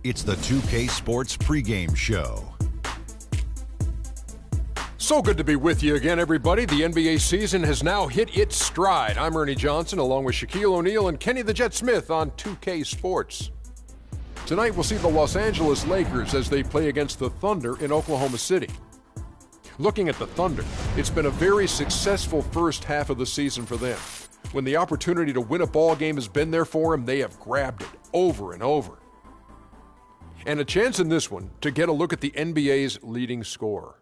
It's the 2K Sports pregame show. So good to be with you again, everybody. The NBA season has now hit its stride. I'm Ernie Johnson, along with Shaquille O'Neal and Kenny the Jet Smith on 2K Sports. Tonight, we'll see the Los Angeles Lakers as they play against the Thunder in Oklahoma City. Looking at the Thunder, it's been a very successful first half of the season for them. When the opportunity to win a ball game has been there for them, they have grabbed it over and over. And a chance in this one to get a look at the NBA's leading scorer.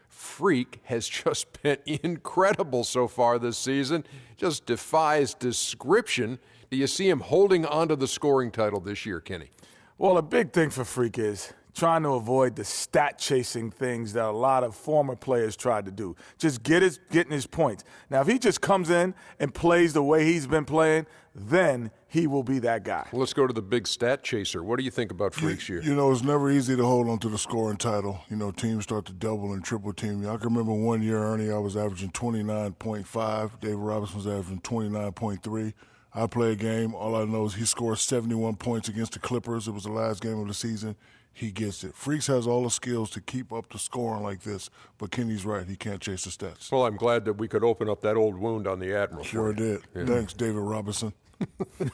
Freak has just been incredible so far this season. Just defies description. Do you see him holding onto the scoring title this year, Kenny? Well, a big thing for Freak is trying to avoid the stat-chasing things that a lot of former players tried to do. Just getting his points. Now, if he just comes in and plays the way he's been playing, then he will be that guy. Well, let's go to the big stat chaser. What do you think about Freak's year? You know, it's never easy to hold on to the scoring title. You know, teams start to double and triple team you. I can remember one year, Ernie, I was averaging 29.5. David Robinson was averaging 29.3. I play a game. All I know is he scored 71 points against the Clippers. It was the last game of the season. He gets it. Freaks has all the skills to keep up the scoring like this, but Kenny's right. He can't chase the stats. Well, I'm glad that we could open up that old wound on the Admiral. Sure did. Yeah. Thanks, David Robinson.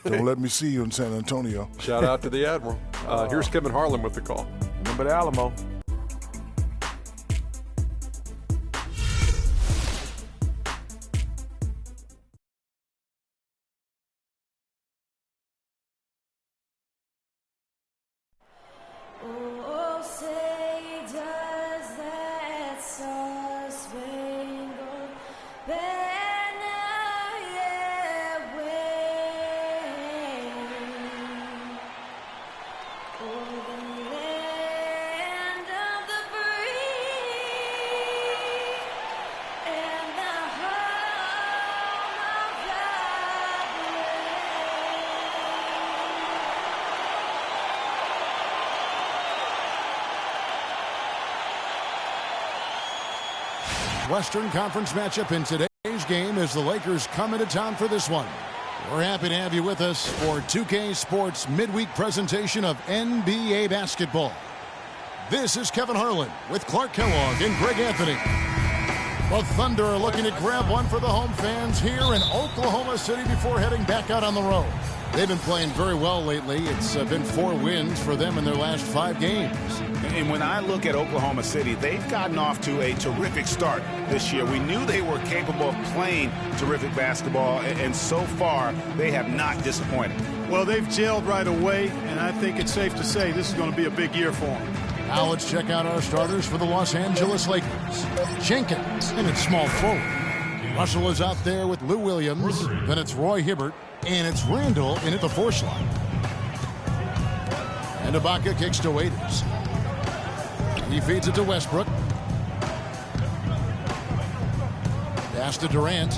Don't let me see you in San Antonio. Shout out to the Admiral. Here's Kevin Harlan with the call. Remember the Alamo. Western Conference matchup in today's game as the Lakers come into town for this one. We're happy to have you with us for 2K Sports midweek presentation of NBA basketball. This is Kevin Harlan with Clark Kellogg and Greg Anthony. The Thunder are looking to grab one for the home fans here in Oklahoma City before heading back out on the road. They've been playing very well lately. It's been 4 wins for them in their last 5 games. And when I look at Oklahoma City, they've gotten off to a terrific start this year. We knew they were capable of playing terrific basketball, and so far they have not disappointed. Well, they've gelled right away, and I think it's safe to say this is going to be a big year for them. Now let's check out our starters for the Los Angeles Lakers. Jenkins in at small forward. Russell is out there with Lou Williams. Then it's Roy Hibbert. And it's Randall in at the 4 slot. And Ibaka kicks to Waiters. He feeds it to Westbrook. Pass to Durant.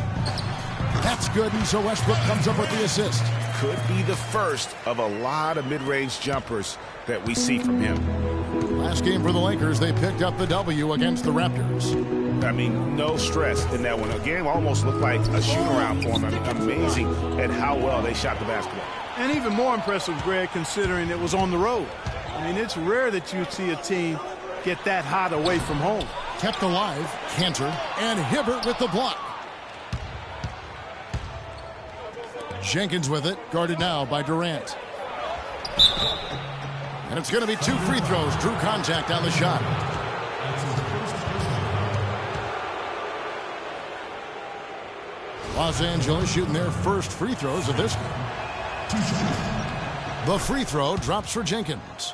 That's good, and so Westbrook comes up with the assist. Could be the first of a lot of mid-range jumpers that we see from him. Last game for the Lakers, they picked up the W against the Raptors. I mean, no stress in that one. The game almost looked like a shoot-around for them. I mean, amazing at how well they shot the basketball. And even more impressive, Greg, considering it was on the road. I mean, it's rare that you see a team get that hot away from home. Kept alive, Cantor, and Hibbert with the block. Jenkins with it, guarded now by Durant. And it's going to be 2 free throws. Drew contact on the shot. Los Angeles shooting their first free throws of this game. The free throw drops for Jenkins.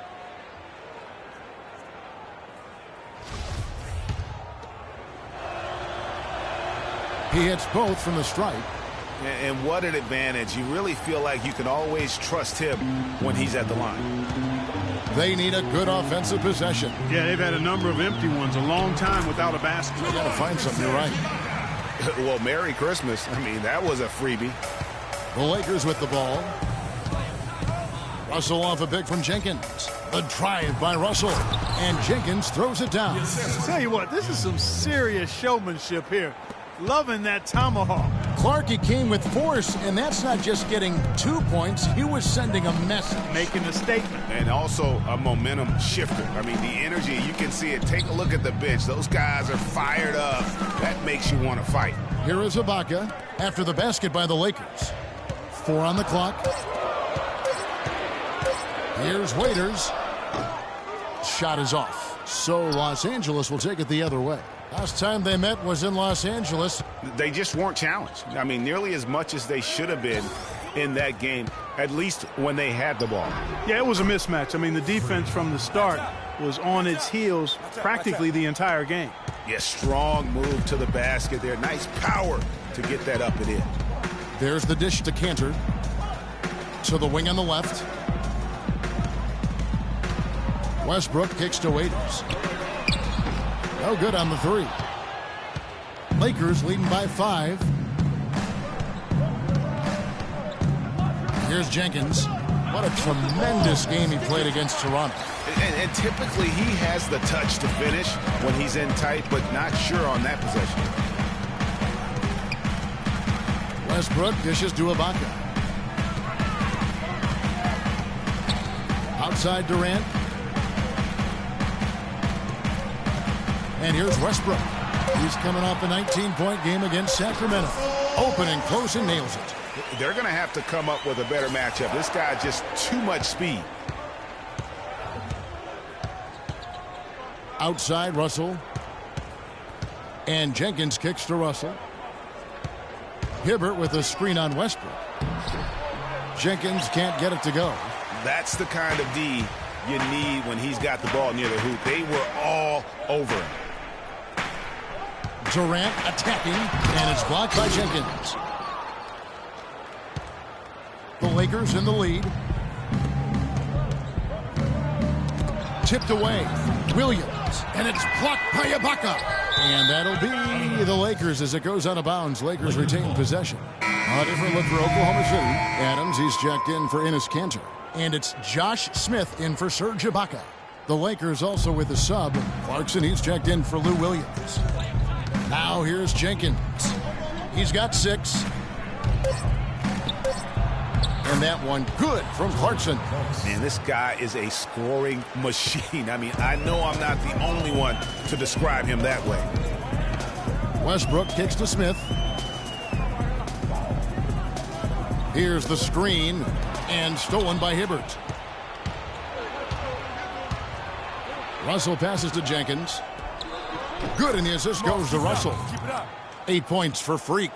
He hits both from the stripe. And what an advantage. You really feel like you can always trust him when he's at the line. They need a good offensive possession. Yeah, they've had a number of empty ones, a long time without a basket. They got to find something, you're right. Well, Merry Christmas. I mean, that was a freebie. The Lakers with the ball. Russell off a pick from Jenkins. The drive by Russell. And Jenkins throws it down. I'll tell you what, this is some serious showmanship here. Loving that tomahawk. Clark, came with force, and that's not just getting 2 points. He was sending a message. Making a statement. And also a momentum shifter. I mean, the energy, you can see it. Take a look at the bench. Those guys are fired up. That makes you want to fight. Here is Ibaka after the basket by the Lakers. 4 on the clock. Here's Waiters. Shot is off. So Los Angeles will take it the other way. Last time they met was in Los Angeles. They just weren't challenged. I mean, nearly as much as they should have been in that game, at least when they had the ball. Yeah, it was a mismatch. I mean, the defense from the start was on its heels practically the entire game. Yeah, strong move to the basket there. Nice power to get that up and in. There's the dish to Cantor. To the wing on the left. Westbrook kicks to Waiters. No good on the 3. Lakers leading by 5. Here's Jenkins. What a tremendous game he played against Toronto. And typically he has the touch to finish when he's in tight, but not sure on that possession. Westbrook dishes to Ibaka. Outside Durant. And here's Westbrook. He's coming off a 19-point game against Sacramento. Open and close and nails it. They're going to have to come up with a better matchup. This guy just too much speed. Outside Russell. And Jenkins kicks to Russell. Hibbert with a screen on Westbrook. Jenkins can't get it to go. That's the kind of D you need when he's got the ball near the hoop. They were all over him. Durant attacking, and it's blocked by Jenkins. The Lakers in the lead. Tipped away. Williams, and it's blocked by Ibaka. And that'll be the Lakers as it goes out of bounds. Lakers retain possession. A different look for Oklahoma City. Adams, he's checked in for Enes Kanter. And it's Josh Smith in for Serge Ibaka. The Lakers also with a sub. Clarkson, he's checked in for Lou Williams. Now here's Jenkins. He's got 6. And that one good from Clarkson. Man, this guy is a scoring machine. I mean, I know I'm not the only one to describe him that way. Westbrook kicks to Smith. Here's the screen, and stolen by Hibbert. Russell passes to Jenkins. Good, and the assist goes to Russell. 8 points for Freak.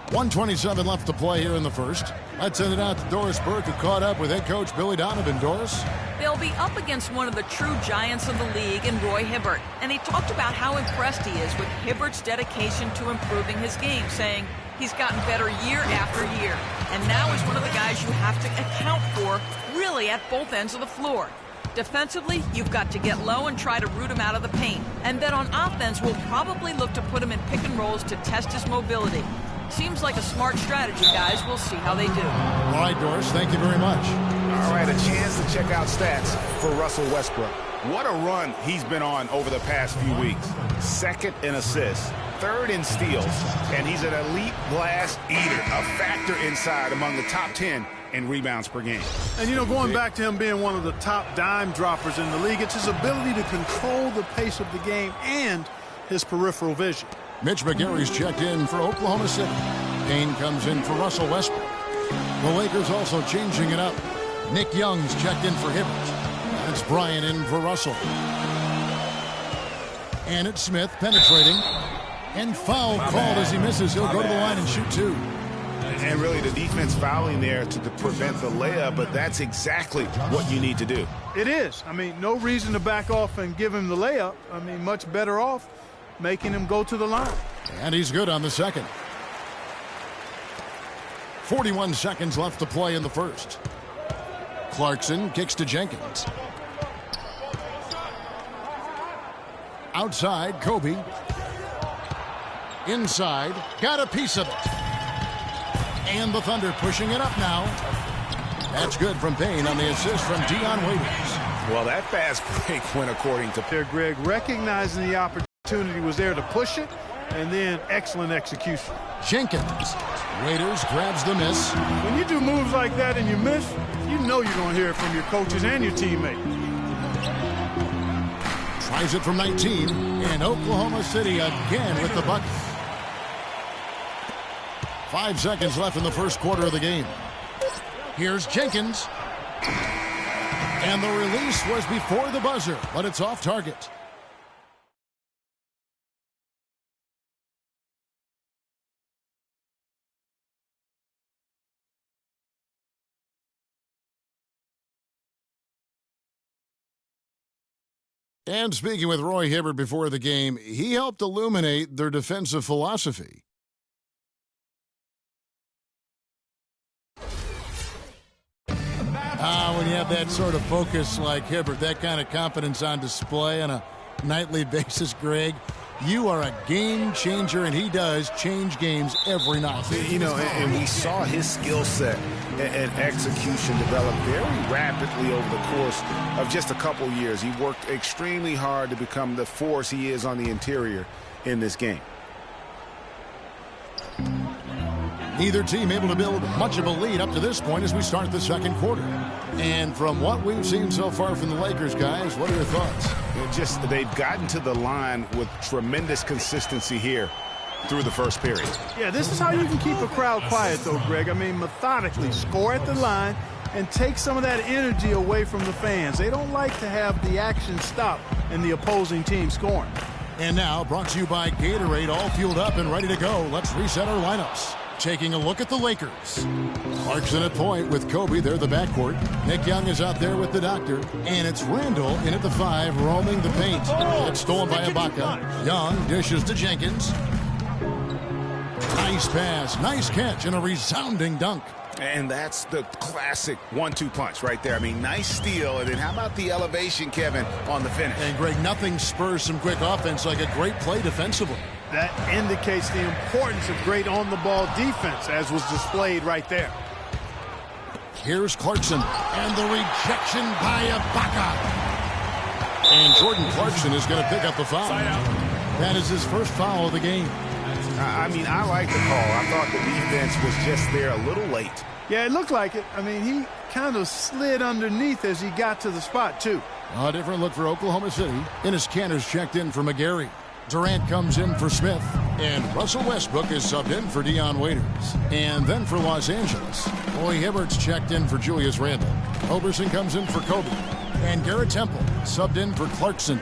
1:27 left to play here in the first. Let's send it out to Doris Burke, who caught up with head coach Billy Donovan. Doris? They'll be up against one of the true giants of the league in Roy Hibbert. And he talked about how impressed he is with Hibbert's dedication to improving his game, saying he's gotten better year after year. And now is one of the guys you have to account for, really at both ends of the floor. Defensively, you've got to get low and try to root him out of the paint. And then on offense, we'll probably look to put him in pick and rolls to test his mobility. Seems like a smart strategy, guys. We'll see how they do. All right, Doris, thank you very much. All right, a chance to check out stats for Russell Westbrook. What a run he's been on over the past few weeks. 2nd in assists, 3rd in steals, and he's an elite glass eater, a factor inside among the top 10 in rebounds per game. And, you know, going back to him being one of the top dime droppers in the league, it's his ability to control the pace of the game and his peripheral vision. Mitch McGary's checked in for Oklahoma City. Payne comes in for Russell Westbrook. The Lakers also changing it up. Nick Young's checked in for Hibbert. That's Bryant in for Russell. And it's Smith penetrating. And foul called as he misses. He'll go to the line and shoot 2. And really the defense fouling there to prevent the layup, but that's exactly what you need to do. It is. I mean, no reason to back off and give him the layup. I mean, much better off making him go to the line. And he's good on the second. 41 seconds left to play in the first. Clarkson kicks to Jenkins. Outside, Kobe. Inside, got a piece of it. And the Thunder pushing it up now. That's good from Payne on the assist from Dion Waiters. Well, that fast break went according to Greg, recognizing the opportunity opportunity was there to push it, and then excellent execution. Jenkins. Raiders grabs the miss. When you do moves like that and you miss, you know you're going to hear it from your coaches and your teammates. Tries it from 19, and Oklahoma City again with the bucket. 5 seconds left in the first quarter of the game. Here's Jenkins. And the release was before the buzzer, but it's off target. And speaking with Roy Hibbert before the game, he helped illuminate their defensive philosophy. When you have that sort of focus like Hibbert, that kind of confidence on display on a nightly basis, Greg, you are a game changer, and he does change games every night. You know, and we saw his skill set and execution develop very rapidly over the course of just a couple years. He worked extremely hard to become the force he is on the interior in this game. Neither team able to build much of a lead up to this point as we start the second quarter. And from what we've seen so far from the Lakers, guys, what are your thoughts? They've gotten to the line with tremendous consistency here through the first period. Yeah, this is how you can keep a crowd quiet, though, Greg. I mean, methodically score at the line and take some of that energy away from the fans. They don't like to have the action stop and the opposing team scoring. And now, brought to you by Gatorade, all fueled up and ready to go. Let's reset our lineups. Taking a look at the Lakers. Clarkson at point with Kobe. They're the backcourt. Nick Young is out there with the doctor. And it's Randall in at the 5, roaming the paint. It's stolen by Ibaka. Young dishes to Jenkins. Nice pass. Nice catch and a resounding dunk. And that's the classic 1-2 punch right there. I mean, nice steal. And then how about the elevation, Kevin, on the finish? And, Greg, nothing spurs some quick offense like a great play defensively. That indicates the importance of great on-the-ball defense, as was displayed right there. Here's Clarkson, and the rejection by Ibaka. And Jordan Clarkson is going to pick up the foul. That is his first foul of the game. I mean, I like the call. I thought the defense was just there a little late. Yeah, it looked like it. I mean, he kind of slid underneath as he got to the spot, too. A different look for Oklahoma City. Enes Kanter's checked in for McGarry. Durant comes in for Smith, and Russell Westbrook is subbed in for Dion Waiters. And then for Los Angeles, Roy Hibbert's checked in for Julius Randle. Oberson comes in for Kobe, and Garrett Temple subbed in for Clarkson.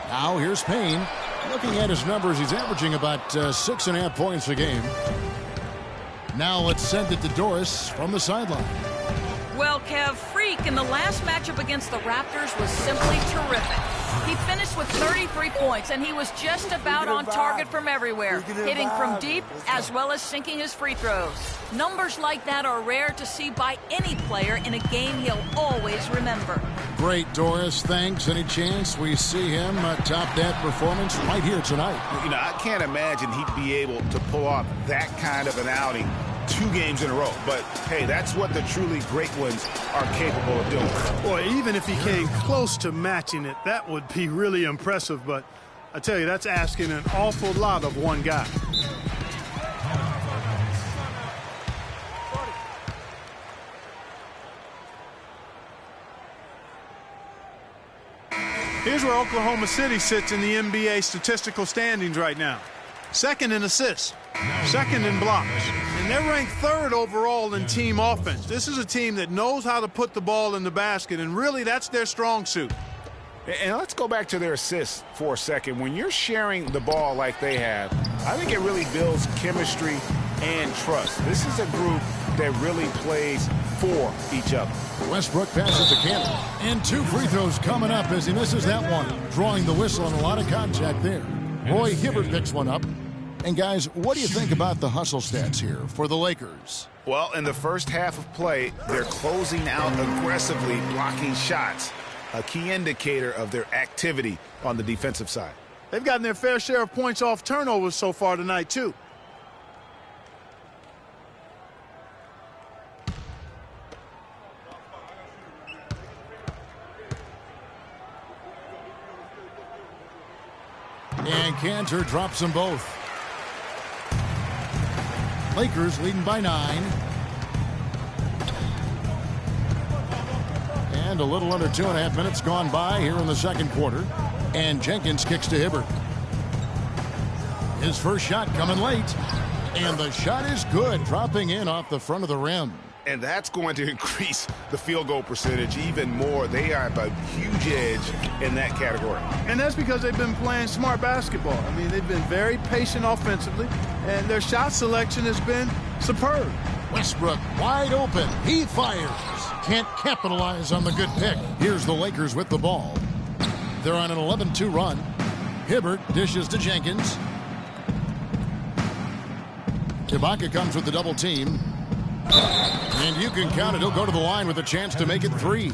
Now here's Payne. Looking at his numbers, he's averaging about 6.5 points a game. Now let's send it to Doris from the sideline. Well, Kev, Freak in the last matchup against the Raptors was simply terrific. He finished with 33 points, and he was just about on target from everywhere, hitting from deep as well as sinking his free throws. Numbers like that are rare to see by any player in a game he'll always remember. Great, Doris. Thanks. Any chance we see him top that performance right here tonight? You know, I can't imagine he'd be able to pull off that kind of an outing 2 games in a row. But, hey, that's what the truly great ones are capable of doing. Boy, even if he came close to matching it, that would be really impressive. But I tell you, that's asking an awful lot of one guy. Here's where Oklahoma City sits in the NBA statistical standings right now. Second in assists, second in blocks, and they're ranked 3rd overall in team offense. This is a team that knows how to put the ball in the basket, and really that's their strong suit. And let's go back to their assists for a second. When you're sharing the ball like they have, I think it really builds chemistry and trust. This is a group that really plays for each other. Westbrook passes to Kanter. And 2 free throws coming up as he misses that one. Drawing the whistle and a lot of contact there. Roy Hibbert picks one up. And, guys, what do you think about the hustle stats here for the Lakers? Well, in the first half of play, they're closing out aggressively, blocking shots, a key indicator of their activity on the defensive side. They've gotten their fair share of points off turnovers so far tonight, too. And Cantor drops them both. Lakers leading by 9. And a little under 2.5 minutes gone by here in the second quarter. And Jenkins kicks to Hibbert. His first shot coming late. And the shot is good, dropping in off the front of the rim. And that's going to increase the field goal percentage even more. They have a huge edge in that category. And that's because they've been playing smart basketball. I mean, they've been very patient offensively, and their shot selection has been superb. Westbrook wide open. He fires. Can't capitalize on the good pick. Here's the Lakers with the ball. They're on an 11-2 run. Hibbert dishes to Jenkins. Ibaka comes with the double team. And you can count it. He'll go to the line with a chance to make it 3.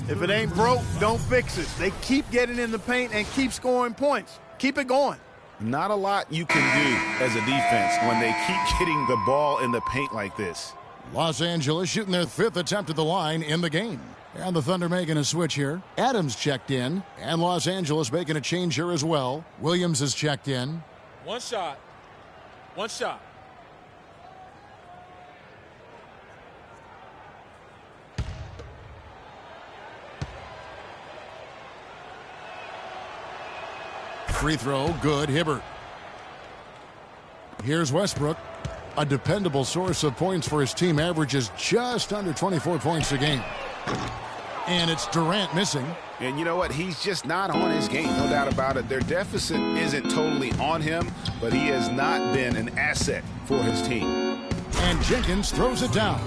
If it ain't broke, don't fix it. They keep getting in the paint and keep scoring points. Keep it going. Not a lot you can do as a defense when they keep getting the ball in the paint like this. Los Angeles shooting their 5th attempt at the line in the game. And the Thunder making a switch here. Adams checked in. And Los Angeles making a change here as well. Williams has checked in. One shot. One shot. Free throw, good. Hibbert. Here's Westbrook. A dependable source of points for his team, averages just under 24 points a game. And it's Durant missing. And you know what? He's just not on his game, no doubt about it. Their deficit isn't totally on him, but he has not been an asset for his team. And Jenkins throws it down.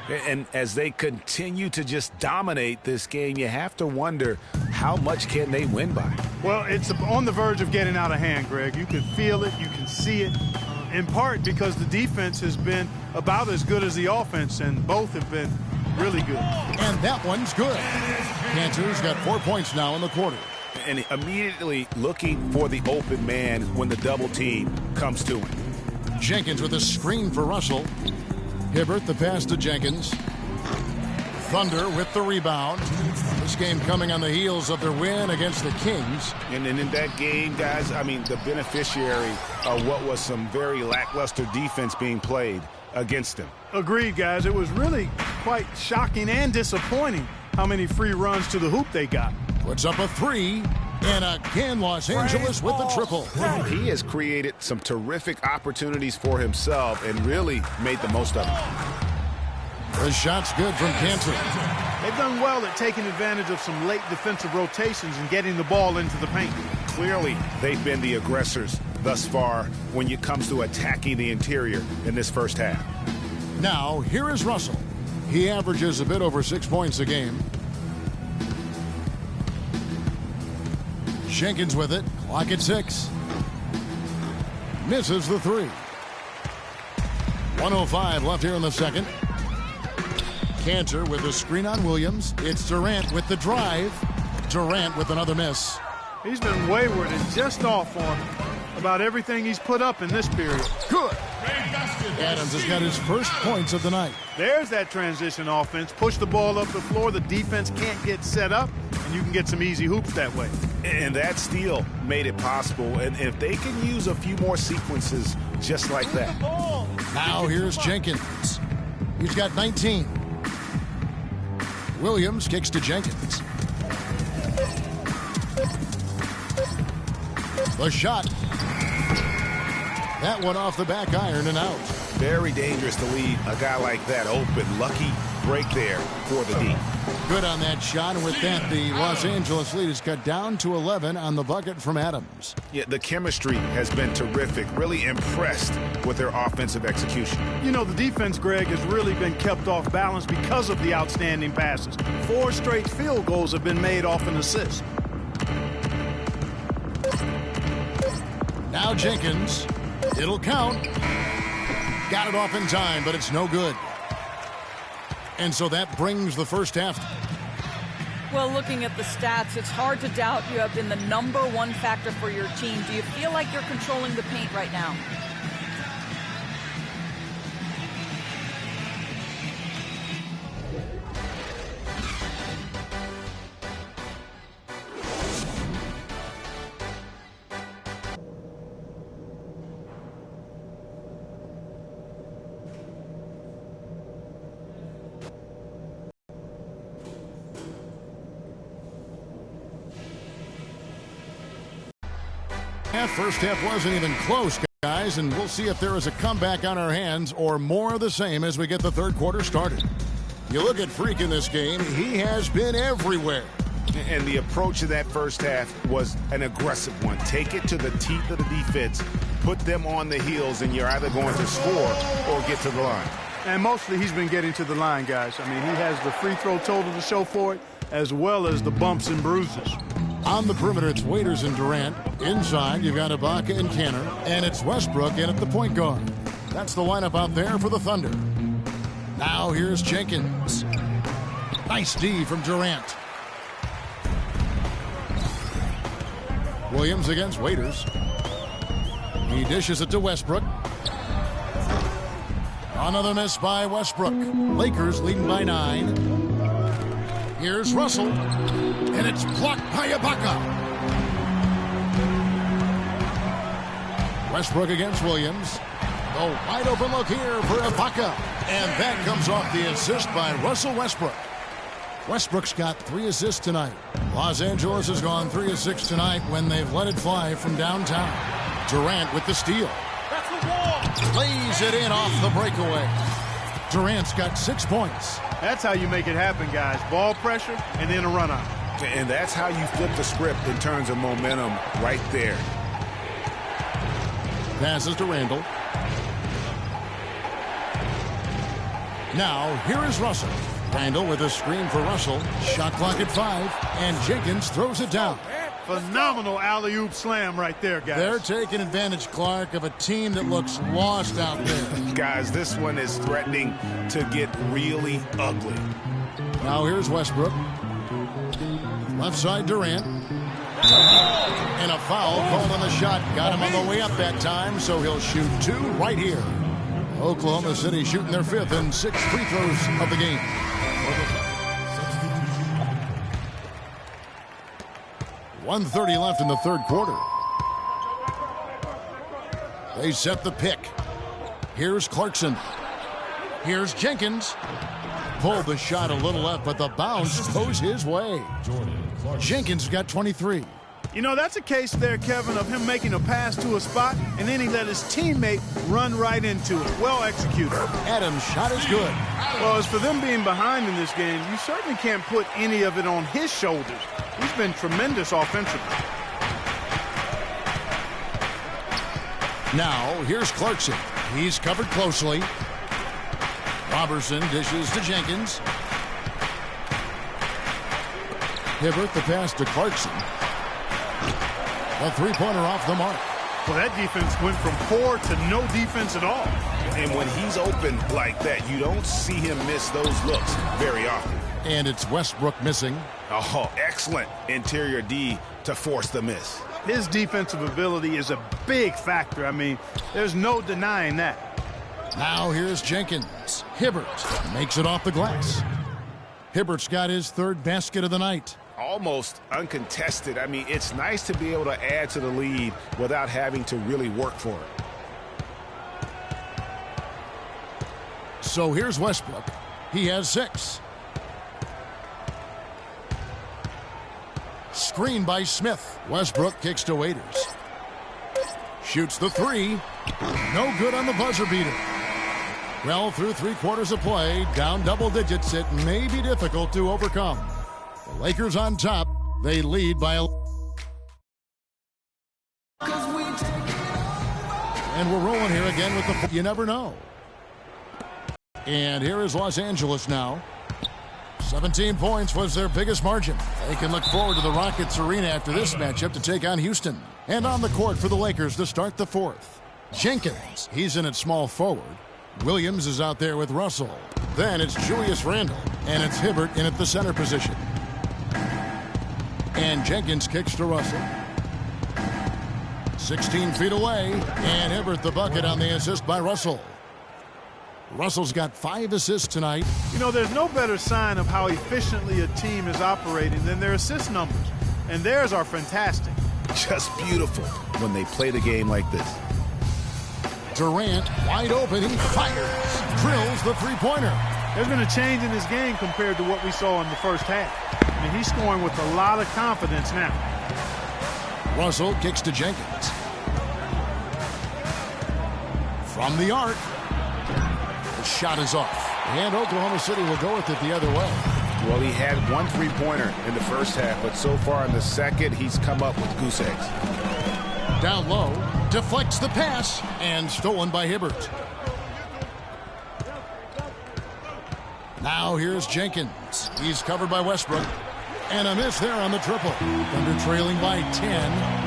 And as they continue to just dominate this game, you have to wonder, how much can they win by? Well, it's on the verge of getting out of hand, Greg. You can feel it. You can see it. In part because the defense has been about as good as the offense, and both have been really good. And that one's good. Cantor's got 4 points now in the quarter. And immediately looking for the open man when the double team comes to him. Jenkins with a screen for Russell. Hibbert, the pass to Jenkins. Thunder with the rebound. This game coming on the heels of their win against the Kings. And in that game, guys, I mean, the beneficiary of what was some very lackluster defense being played against them. Agreed, guys. It was really quite shocking and disappointing how many free runs to the hoop they got. Puts up a 3. And again, Los Angeles with the triple. He has created some terrific opportunities for himself and really made the most of it. The shot's good from Cantor. They've done well at taking advantage of some late defensive rotations and getting the ball into the paint. Clearly, they've been the aggressors thus far when it comes to attacking the interior in this first half. Now, here is Russell. He averages a bit over 6 points a game. Jenkins with it. Clock at 6. Misses the 3. 1:05 left here in the second. Cantor with a screen on Williams. It's Durant with the drive. Durant with another miss. He's been wayward and just off on about everything he's put up in this period. Good. Adams has got his first points of the night. There's that transition offense. Push the ball up the floor. The defense can't get set up, and you can get some easy hoops that way. And that steal made it possible. And if they can use a few more sequences just like that. Now here's Jenkins. He's got 19. Williams kicks to Jenkins. The shot. That one off the back iron and out. Very dangerous to leave a guy like that open. Lucky break there for the D. Good on that shot, and with that, the Los Angeles lead is cut down to 11 on the bucket from Adams. Yeah, the chemistry has been terrific. Really impressed with their offensive execution. You know, the defense, Greg, has really been kept off balance because of the outstanding passes. 4 straight field goals have been made off an assist. Now Jenkins. It'll count. Got it off in time, but it's no good. And so that brings the first half. Well, looking at the stats, it's hard to doubt you have been the #1 factor for your team. Do you feel like you're controlling the paint right now? First half wasn't even close, guys, and we'll see if there is a comeback on our hands or more of the same as we get the third quarter started. You look at Freak in this game, he has been everywhere. And the approach of that first half was an aggressive one. Take it to the teeth of the defense, put them on the heels, and you're either going to score or get to the line. And mostly he's been getting to the line, guys. I mean, he has the free throw total to show for it, as well as the bumps and bruises. On the perimeter, it's Waiters and Durant. Inside, you've got Ibaka and Kanter. And it's Westbrook in at the point guard. That's the lineup out there for the Thunder. Now here's Jenkins. Nice D from Durant. Williams against Waiters. He dishes it to Westbrook. Another miss by Westbrook. Lakers leading by 9. Here's Russell. And it's blocked by Ibaka. Westbrook against Williams. A wide open look here for Ibaka. And that comes off the assist by Russell Westbrook. Westbrook's got 3 assists tonight. Los Angeles has gone 3 of 6 tonight when they've let it fly from downtown. Durant with the steal. Lays it in off the breakaway. Durant's got 6 points. That's how you make it happen, guys. Ball pressure and then a run out. And that's how you flip the script in terms of momentum right there. Passes to Randall. Now, here is Russell. Randall with a screen for Russell. Shot clock at 5, and Jenkins throws it down. Phenomenal alley-oop slam right there, guys. They're taking advantage, Clark, of a team that looks lost out there. Guys, this one is threatening to get really ugly. Now here's Westbrook. Left side Durant. And a foul called on the shot. Got him on the way up that time, so he'll shoot 2 right here. Oklahoma City shooting their 5th and 6 free throws of the game. 1:30 left in the third quarter. They set the pick. Here's Clarkson. Here's Jenkins. Pulled the shot a little left, but the bounce goes his way. Jenkins got 23. You know, that's a case there, Kevin, of him making a pass to a spot, and then he let his teammate run right into it. Well executed. Adams' shot is good. Well, as for them being behind in this game, you certainly can't put any of it on his shoulders. He's been tremendous offensively. Now, here's Clarkson. He's covered closely. Robertson dishes to Jenkins. Hibbert, the pass to Clarkson. A three-pointer off the mark. Well, that defense went from poor to no defense at all. And when he's open like that, you don't see him miss those looks very often. And it's Westbrook missing. Oh, excellent interior D to force the miss. His defensive ability is a big factor. I mean, there's no denying that. Now here's Jenkins. Hibbert makes it off the glass. Hibbert's got his 3rd basket of the night. Almost uncontested. I mean, it's nice to be able to add to the lead without having to really work for it. So here's Westbrook. He has 6. Screen by Smith. Westbrook kicks to Waiters. Shoots the 3. No good on the buzzer beater. Well, through 3 quarters of play, down double digits, it may be difficult to overcome. The Lakers on top. They lead by a... And we're rolling here again with the... You never know. And here is Los Angeles now. 17 points was their biggest margin. They can look forward to the Rockets Arena after this matchup to take on Houston. And on the court for the Lakers to start the 4th. Jenkins, he's in at small forward. Williams is out there with Russell. Then it's Julius Randle. And it's Hibbert in at the center position. And Jenkins kicks to Russell. 16 feet away. And Hibbert the bucket on the assist by Russell. Russell's got 5 assists tonight. You know, there's no better sign of how efficiently a team is operating than their assist numbers. And theirs are fantastic. Just beautiful when they play the game like this. Durant wide open. He fires. Drills the three-pointer. There's been a change in his game compared to what we saw in the first half. I mean, he's scoring with a lot of confidence now. Russell kicks to Jenkins. From the arc. The shot is off. And Oklahoma City will go with it the other way. Well, he had 1 3-pointer in the first half, but so far in the second, he's come up with goose eggs. Down low, deflects the pass, and stolen by Hibbert. Now here's Jenkins. He's covered by Westbrook. And a miss there on the triple. Thunder trailing by 10.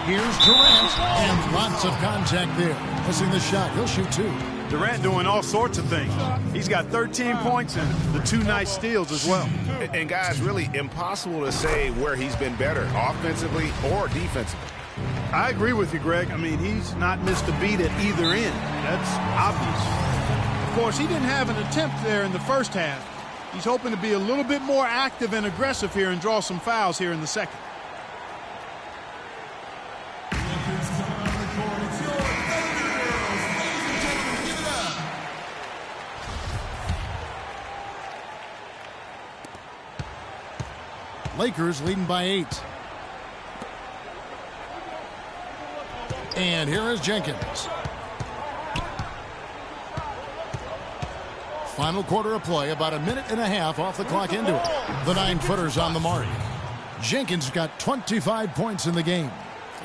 Here's Durant, and lots of contact there. Missing the shot. He'll shoot 2. Durant doing all sorts of things. He's got 13 points and the 2 nice steals as well. And guys, really impossible to say where he's been better, offensively or defensively. I agree with you, Greg. I mean, he's not missed a beat at either end. That's obvious. Of course, he didn't have an attempt there in the first half. He's hoping to be a little bit more active and aggressive here and draw some fouls here in the second. Lakers leading by 8. And here is Jenkins. Final quarter of play, about a minute and a half off the clock into it. The 9-footer's on the mark. Jenkins got 25 points in the game.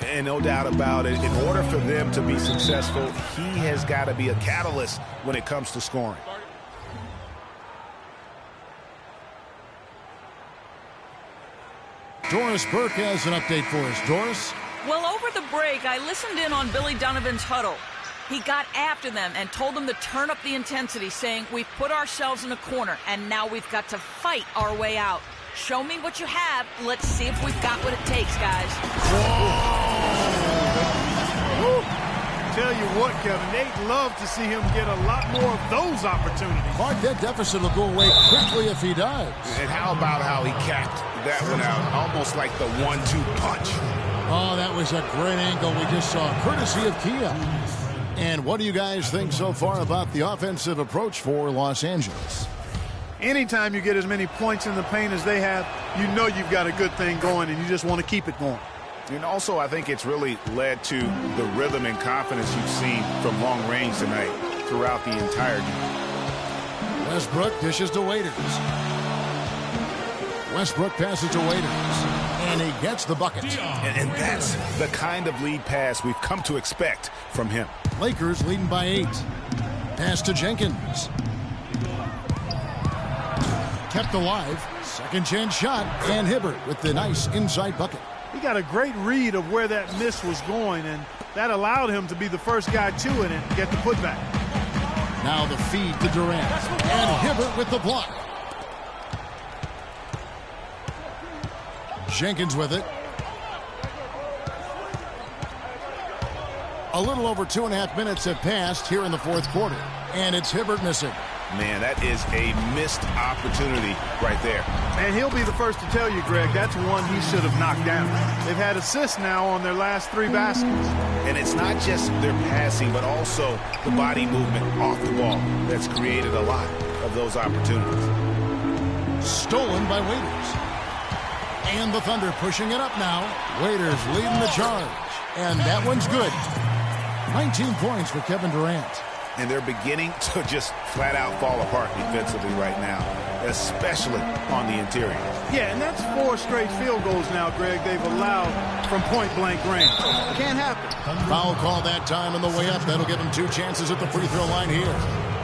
And no doubt about it, in order for them to be successful, he has got to be a catalyst when it comes to scoring. Doris Burke has an update for us. Doris? Well, over the break, I listened in on Billy Donovan's huddle. He got after them and told them to turn up the intensity, saying, we've put ourselves in a corner, and now we've got to fight our way out. Show me what you have. Let's see if we've got what it takes, guys. Tell you what, Kevin, they'd love to see him get a lot more of those opportunities. Mark, that deficit will go away quickly if he does. And how about how he capped that one out, almost like the 1-2 punch. Oh, that was a great angle we just saw, courtesy of Kia. And what do you guys think so far about the offensive approach for Los Angeles? Anytime you get as many points in the paint as they have, you know you've got a good thing going, and you just want to keep it going. And also, I think it's really led to the rhythm and confidence you've seen from long range tonight throughout the entire game. Westbrook dishes to Waiters. Westbrook passes to Waiters. And he gets the bucket. And that's the kind of lead pass we've come to expect from him. Lakers leading by 8. Pass to Jenkins. Kept alive. Second chance shot. And Hibbert with the nice inside bucket. He got a great read of where that miss was going, and that allowed him to be the first guy to it and get the putback. Now the feed to Durant. And Hibbert with the block. Jenkins with it. A little over 2.5 minutes have passed here in the fourth quarter. And it's Hibbert missing. Man, that is a missed opportunity right there. And he'll be the first to tell you, Greg, that's one he should have knocked down. They've had assists now on their last 3 baskets. And it's not just their passing, but also the body movement off the ball that's created a lot of those opportunities. Stolen by Waiters. And the Thunder pushing it up now. Waiters leading the charge. And that one's good. 19 points for Kevin Durant. And they're beginning to just flat out fall apart defensively right now, especially on the interior. Yeah, and that's 4 straight field goals now, Greg, they've allowed from point-blank range. Can't happen. Foul call that time on the way up. That'll give him 2 chances at the free throw line here.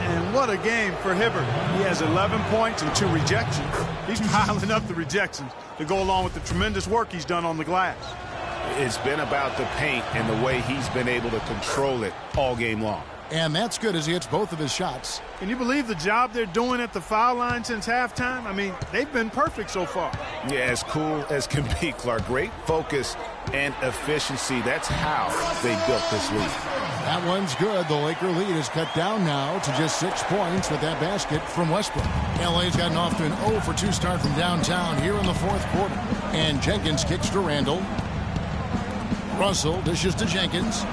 And what a game for Hibbert. He has 11 points and 2 rejections. He's piling up the rejections to go along with the tremendous work he's done on the glass. It's been about the paint and the way he's been able to control it all game long. And that's good as he hits both of his shots. Can you believe the job they're doing at the foul line since halftime? I mean, they've been perfect so far. Yeah, as cool as can be, Clark. Great focus and efficiency. That's how they built this lead. That one's good. The Laker lead is cut down now to just 6 points with that basket from Westbrook. LA's gotten off to an 0-for-2 start from downtown here in the fourth quarter. And Jenkins kicks to Randall. Russell dishes to Jenkins.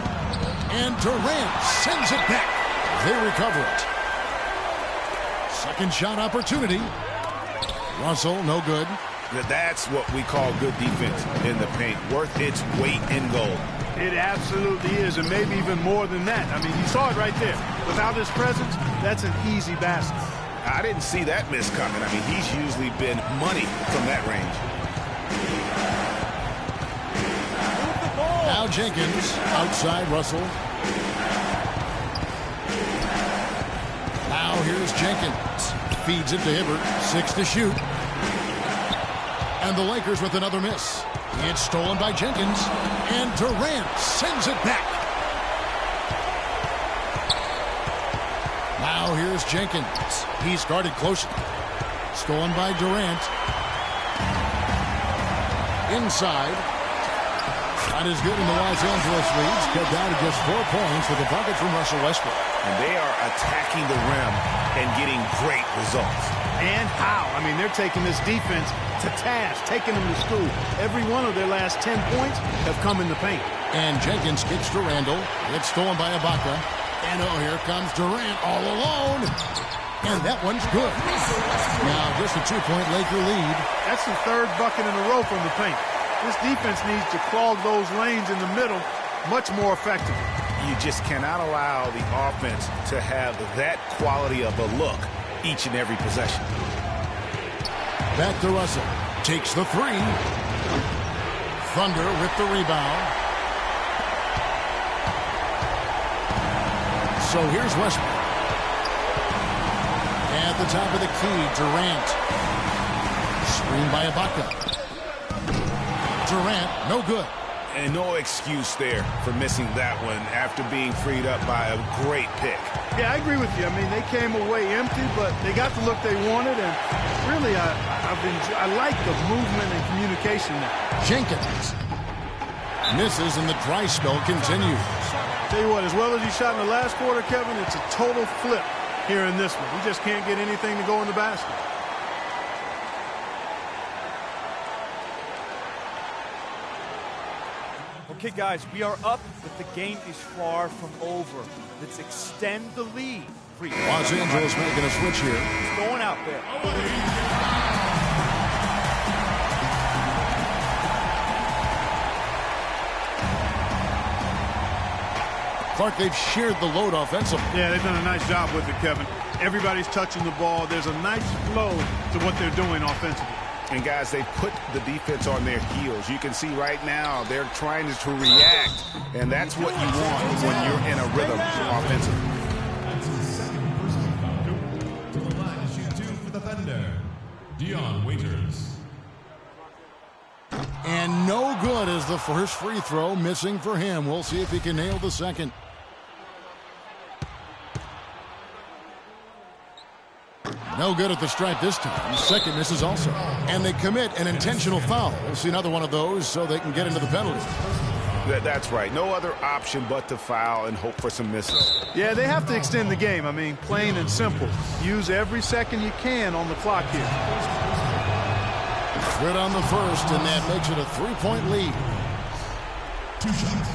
And Durant sends it back. They recover it. Second shot opportunity. Russell, no good. That's what we call good defense in the paint. Worth its weight in gold. It absolutely is, and maybe even more than that. I mean, you saw it right there. Without his presence, that's an easy basket. I didn't see that miss coming. I mean, he's usually been money from that range. Now Jenkins, outside Russell. Now here's Jenkins. Feeds it to Hibbert. 6 to shoot. And the Lakers with another miss. It's stolen by Jenkins. And Durant sends it back. Now here's Jenkins. He's guarded closely. Stolen by Durant. Inside. Not as good in the Los Angeles leads. Cut down to just 4 points with a bucket from Russell Westbrook. And they are attacking the rim and getting great results. And how? I mean, they're taking this defense to task, taking them to school. Every one of their last 10 points have come in the paint. And Jenkins kicks to Randall. It's stolen by Ibaka. And oh, here comes Durant all alone. And that one's good. Now just a 2-point Laker lead. That's the 3rd bucket in a row from the paint. This defense needs to clog those lanes in the middle much more effectively. You just cannot allow the offense to have that quality of a look each and every possession. Back to Russell. Takes the 3. Thunder with the rebound. So here's Westbrook. At the top of the key, Durant. Screen by Ibaka. Durant, no good. And no excuse there for missing that one after being freed up by a great pick. Yeah, I agree with you. I mean, they came away empty, but they got the look they wanted, and really, I like the movement and communication there. Jenkins misses, and the dry spell continues. Tell you what, as well as he shot in the last quarter, Kevin, it's a total flip here in this one. He just can't get anything to go in the basket. Okay, guys, we are up, but the game is far from over. Let's extend the lead. Los Angeles making a switch here. It's going out there. Clark, they've shared the load offensively. Yeah, they've done a nice job with it, Kevin. Everybody's touching the ball. There's a nice flow to what they're doing offensively. And, guys, they put the defense on their heels. You can see right now they're trying to react, and that's what you want when you're in a rhythm offensively. Dion Waiters. And no good as the first free throw, missing for him. We'll see if he can nail the second. No good at the stripe this time. Second misses also. And they commit an intentional foul. We'll see another one of those so they can get into the penalty. That's right. No other option but to foul and hope for some misses. Yeah, they have to extend the game. I mean, plain and simple. Use every second you can on the clock here. Good on the first, and that makes it a 3-point lead. 2 shots.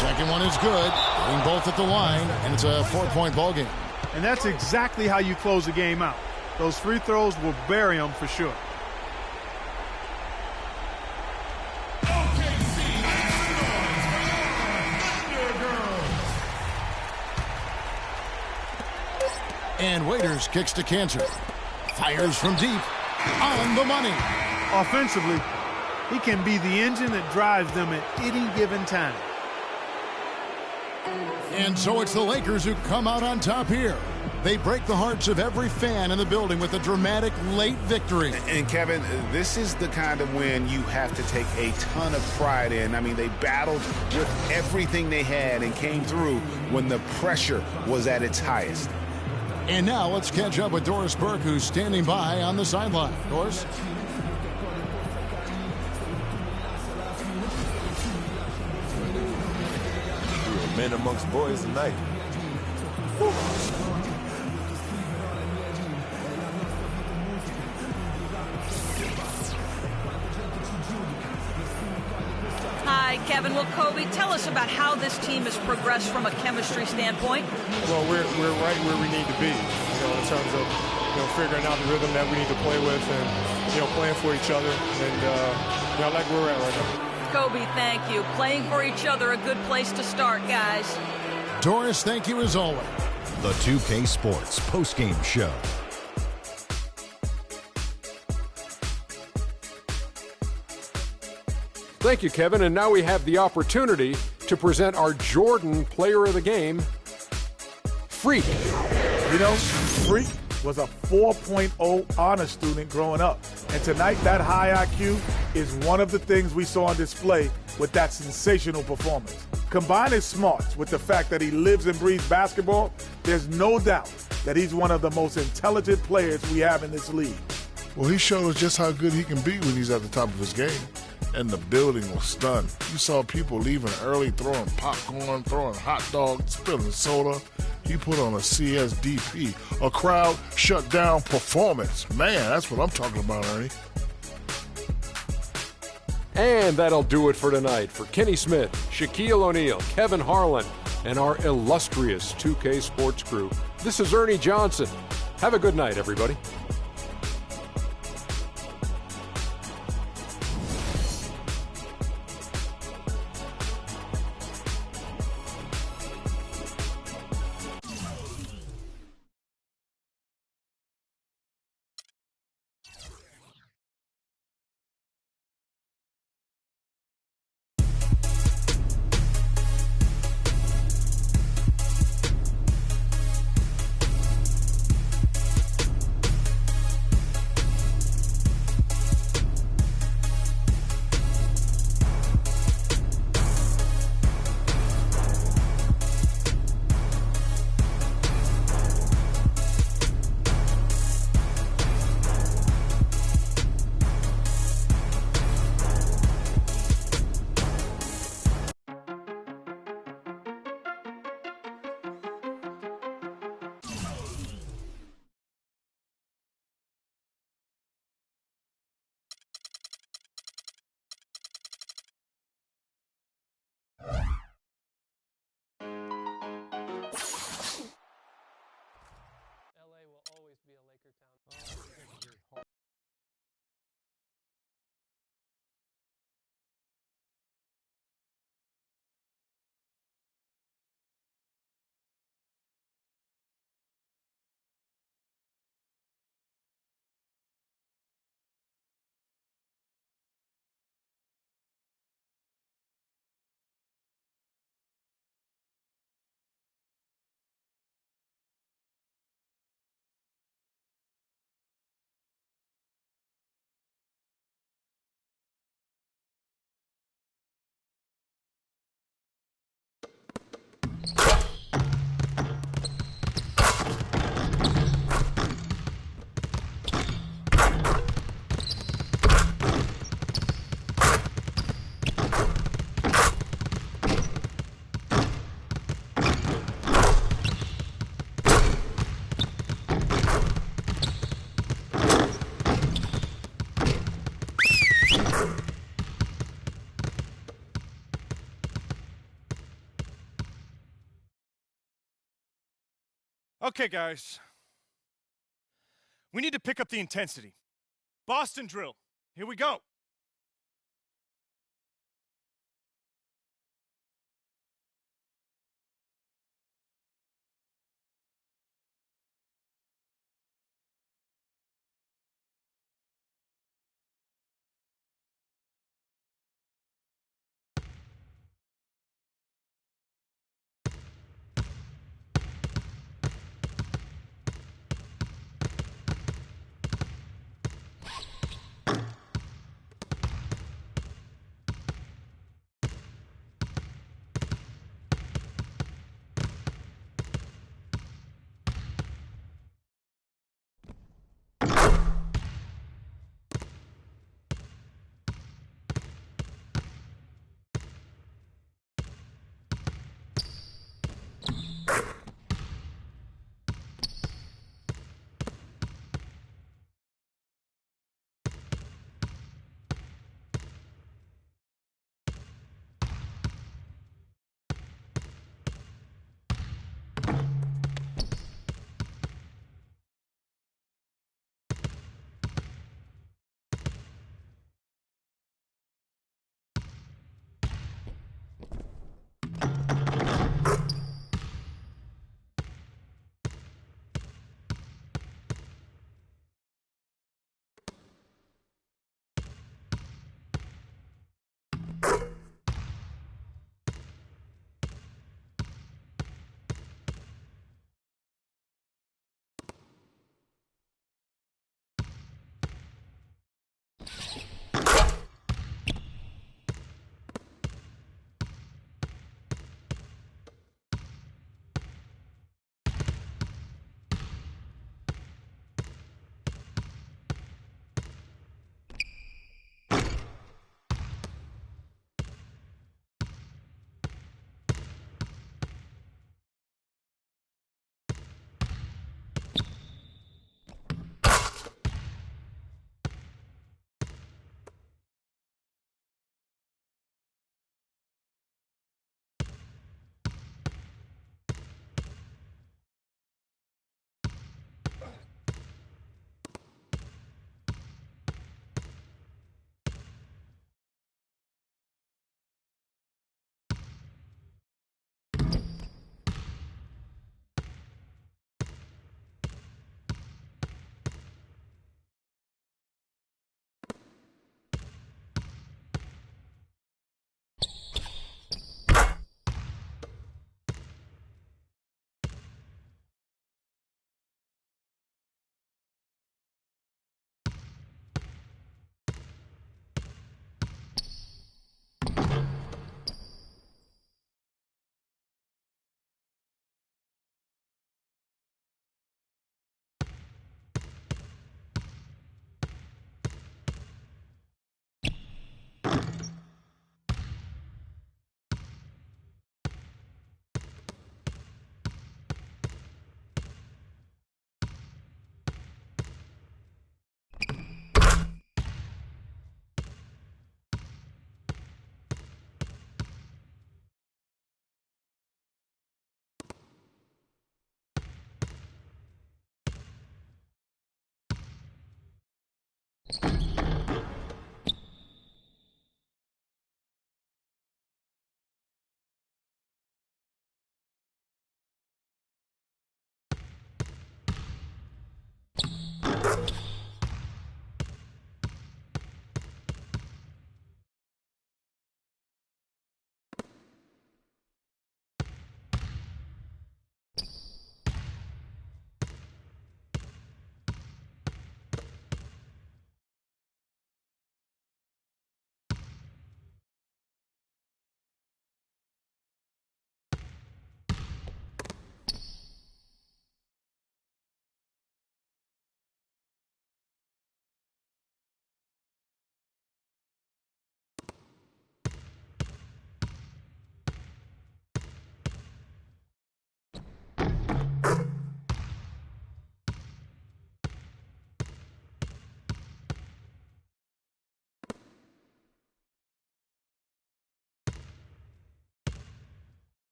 Second one is good. Hitting both at the line, and it's a 4-point ball game. And that's exactly how you close the game out. Those free throws will bury them for sure. And Waiters kicks to Cantor. Fires from deep. On the money. Offensively, he can be the engine that drives them at any given time. And so it's the Lakers who come out on top here. They break the hearts of every fan in the building with a dramatic late victory. And Kevin, this is the kind of win you have to take a ton of pride in. I mean, they battled with everything they had and came through when the pressure was at its highest. And now let's catch up with Doris Burke, who's standing by on the sideline. Doris? Men amongst boys tonight. Hi, Kevin. Kevin. Well, Kobe, tell us about how this team has progressed from a chemistry standpoint. Well, we're right where we need to be, in terms of, figuring out the rhythm that we need to play with and, playing for each other. And, I like where we're at right now. Kobe, thank you. Playing for each other, a good place to start, guys. Doris, thank you as always. The 2K Sports postgame show. Thank you, Kevin. And now we have the opportunity to present our Jordan Player of the Game, Freak. Freak was a 4.0 honor student growing up. And tonight, that high IQ is one of the things we saw on display with that sensational performance. Combine his smarts with the fact that he lives and breathes basketball, there's no doubt that he's one of the most intelligent players we have in this league. Well, he showed us just how good he can be when he's at the top of his game. And the building was stunned. You saw people leaving early, throwing popcorn, throwing hot dogs, spilling soda. He put on a CSDP, a crowd shut down performance. Man, that's what I'm talking about, Ernie. And that'll do it for tonight. For Kenny Smith, Shaquille O'Neal, Kevin Harlan, and our illustrious 2K Sports crew, this is Ernie Johnson. Have a good night, everybody. Okay, guys. We need to pick up the intensity. Boston drill. Here we go.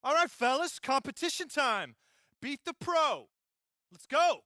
All right, fellas, competition time. Beat the pro. Let's go.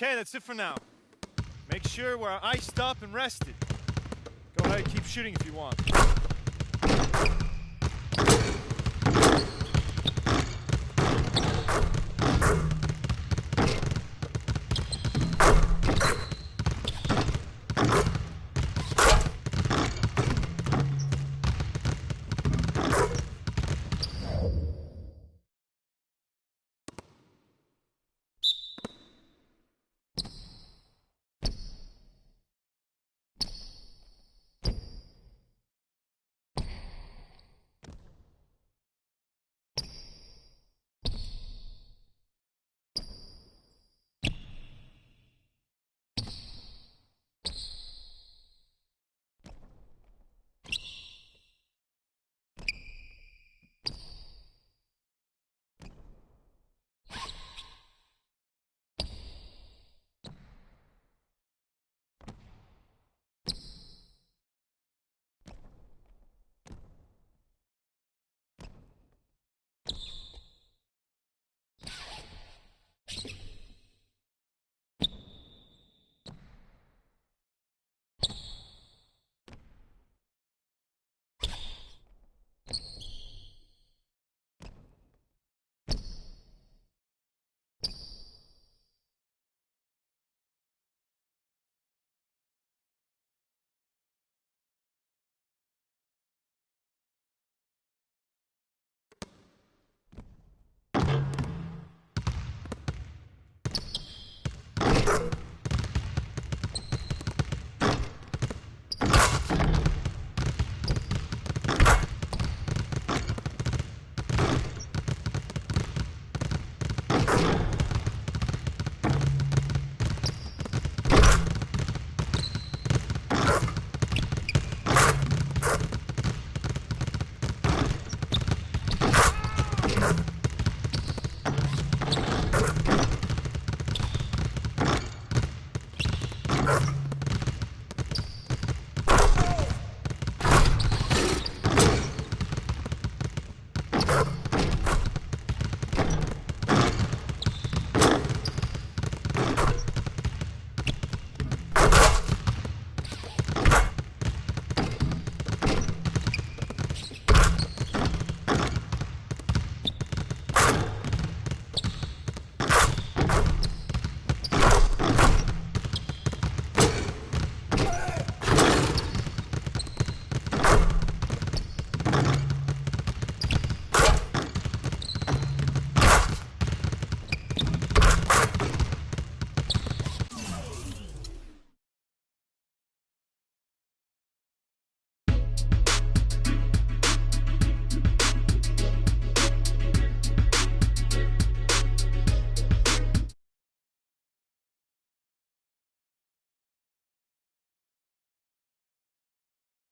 Okay, that's it for now. Make sure we're iced up and rested. Go ahead, keep shooting if you want.